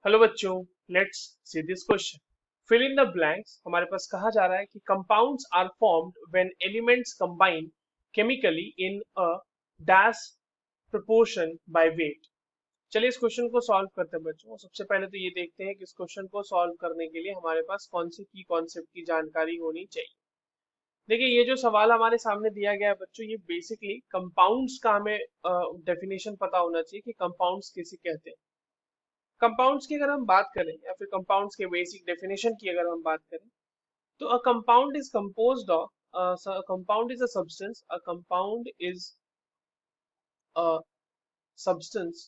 Hello बच्चों, let's see this question. Fill in the blanks. हमारे पास कहा जा रहा है कि compounds are formed when elements combine chemically in a dash proportion by weight. चलिए इस क्वेश्चन को सॉल्व करते हैं बच्चों। सबसे पहले तो ये देखते हैं कि इस क्वेश्चन को सॉल्व करने के लिए हमारे पास कौन सी की कॉन्सेप्ट की जानकारी होनी चाहिए। देखिए, ये जो सवाल हमारे सामने दिया गया है बच्चों, ये बेसिकली कंपाउंड्स का हमें डेफिनेशन पता होना चाहिए कि कंपाउंड्स किसे कहते हैं। कंपाउंड्स की अगर हम बात करें या फिर कंपाउंड्स के बेसिक डेफिनेशन की अगर हम बात करें, तो a compound is composed of compound is a substance a compound is a substance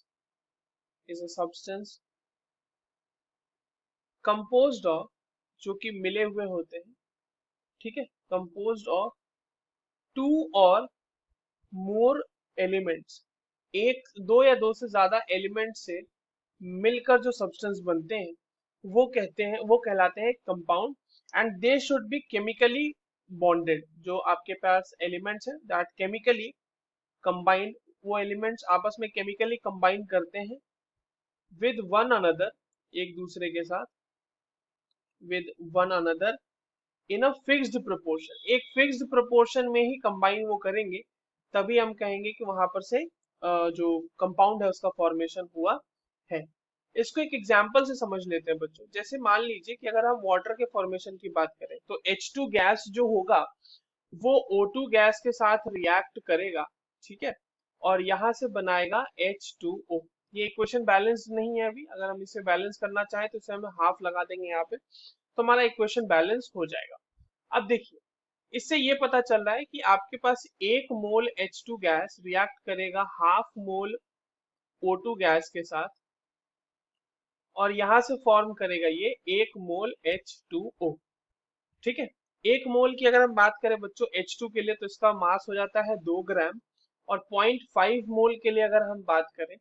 is a substance composed of, जो कि मिले हुए होते हैं, ठीक है, कंपोज्ड ऑफ टू और मोर एलिमेंट्स, एक दो या दो से ज्यादा एलिमेंट से मिलकर जो सब्सटेंस बनते हैं वो कहलाते हैं compound. And they should be chemically bonded. जो आपके पास एलिमेंट्स हैं दैट केमिकली कंबाइंड, वो एलिमेंट्स आपस में केमिकली कंबाइन करते हैं विद वन अनदर, एक दूसरे के साथ, with one another in a fixed proportion, एक फिक्स्ड प्रोपोर्शन में ही कंबाइन वो करेंगे, तभी हम कहेंगे कि वहां पर से जो कंपाउंड है उसका फॉर्मेशन हुआ है। इसको एक एग्जांपल से समझ लेते हैं बच्चों। जैसे मान लीजिए कि अगर हम वाटर के फॉर्मेशन की बात करें तो H2 गैस जो होगा वो O2 गैस के साथ रिएक्ट करेगा, ठीक है, और यहाँ से बनाएगा H2O। ये इक्वेशन बैलेंस नहीं है अभी, अगर हम इसे बैलेंस करना चाहें तो इसे हम हाफ लगा देंगे यहाँ पे, तो हमारा इक्वेशन बैलेंस हो जाएगा। अब देखिए, इससे ये पता चल रहा है कि आपके पास एक मोल H2 गैस रिएक्ट करेगा हाफ मोल O2 गैस के साथ, और यहां से फॉर्म करेगा ये एक मोल H2O, ठीक है। एक मोल की अगर हम बात करें बच्चों H2 के लिए, तो इसका मास हो जाता है 2 ग्राम। और 0.5 मोल के लिए अगर हम बात करें,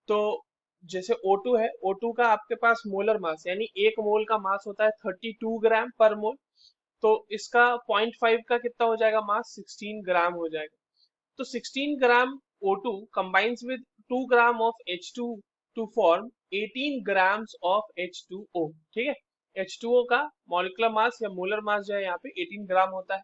तो जैसे O2 है, O2 का आपके पास मोलर मास यानी एक मोल का मास होता है 32 ग्राम पर मोल। तो इसका 0.5 का कितना हो जाएगा मास, 16 ग्राम हो जाएगा। तो 16 ग्राम O2 combines with 2 gram of H2 to form 18 grams of H2O, ठीक है। H2O का मॉलिक्यूलर मास या मोलर मास जो है यहाँ पे 18 ग्राम होता है।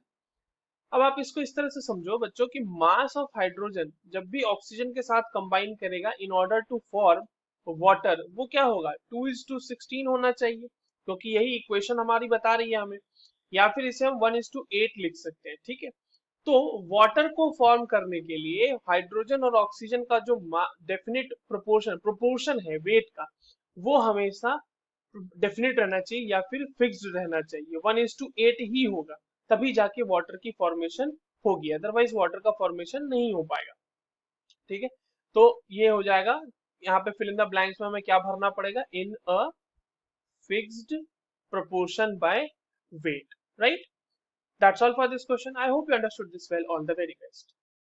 अब आप इसको इस तरह से समझो बच्चों कि मास ऑफ हाइड्रोजन जब भी ऑक्सीजन के साथ कंबाइन करेगा in order to form water, वो क्या होगा, 2:16 होना चाहिए, क्योंकि यही इक्वेशन हमारी बता रही है हमें। या फिर इसे हम 1:8 लिख सकते हैं, ठीक है। तो वाटर को फॉर्म करने के लिए हाइड्रोजन और ऑक्सीजन का जो डेफिनेट प्रोपोर्शन है वेट का, वो हमेशा डेफिनेट रहना चाहिए या फिर फिक्स्ड रहना चाहिए, 1:8 ही होगा, तभी जाके वाटर की फॉर्मेशन होगी, अदरवाइज वाटर का फॉर्मेशन नहीं हो पाएगा, ठीक है। तो ये हो जाएगा। यहाँ पे फिल इन द ब्लैंक्स में हमें क्या भरना पड़ेगा, in a fixed proportion by weight, right. That's all for this question. I hope you understood this well. All the very best.